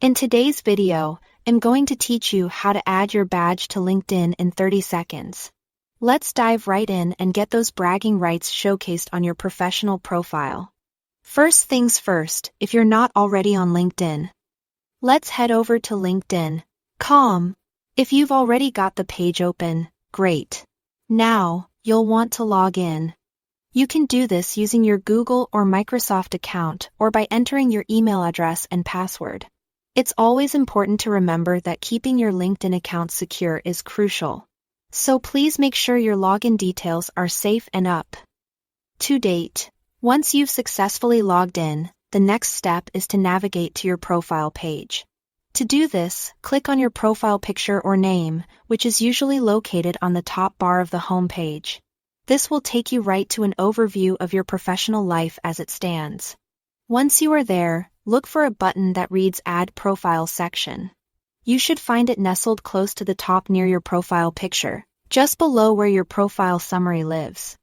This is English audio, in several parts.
In today's video, I'm going to teach you how to add your badge to LinkedIn in 30 seconds. Let's dive right in and get those bragging rights showcased on your professional profile. First things first, if you're not already on LinkedIn, let's head over to LinkedIn.com. If you've already got the page open, great. Now, you'll want to log in. You can do this using your Google or Microsoft account or by entering your email address and password. It's always important to remember that keeping your LinkedIn account secure is crucial. So please make sure your login details are safe and up to date. Once you've successfully logged in, the next step is to navigate to your profile page. To do this, click on your profile picture or name, which is usually located on the top bar of the home page. This will take you right to an overview of your professional life as it stands. Once you are there, look for a button that reads Add Profile Section. You should find it nestled close to the top near your profile picture, just below where your profile summary lives.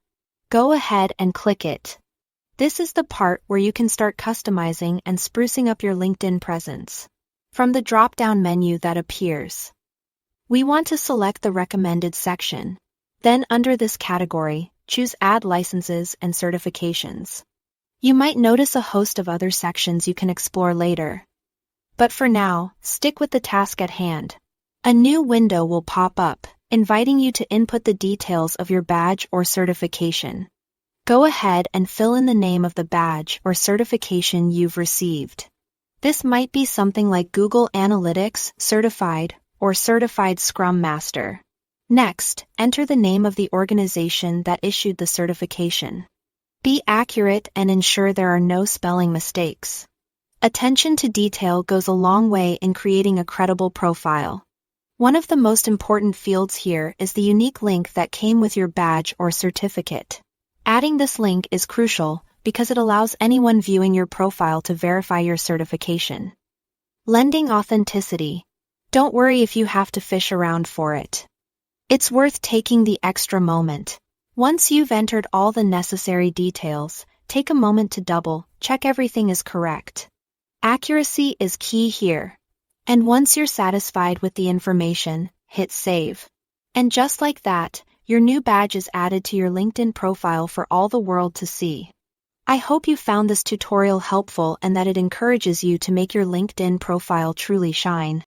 Go ahead and click it. This is the part where you can start customizing and sprucing up your LinkedIn presence. From the drop-down menu that appears, we want to select the recommended section. Then under this category, choose Add Licenses and Certifications. You might notice a host of other sections you can explore later. But for now, stick with the task at hand. A new window will pop up, inviting you to input the details of your badge or certification. Go ahead and fill in the name of the badge or certification you've received. This might be something like Google Analytics Certified or Certified Scrum Master. Next, enter the name of the organization that issued the certification. Be accurate and ensure there are no spelling mistakes. Attention to detail goes a long way in creating a credible profile. One of the most important fields here is the unique link that came with your badge or certificate. Adding this link is crucial because it allows anyone viewing your profile to verify your certification. Lending authenticity. Don't worry if you have to fish around for it. It's worth taking the extra moment. Once you've entered all the necessary details, take a moment to double-check everything is correct. Accuracy is key here. And once you're satisfied with the information, hit Save. And just like that, your new badge is added to your LinkedIn profile for all the world to see. I hope you found this tutorial helpful and that it encourages you to make your LinkedIn profile truly shine.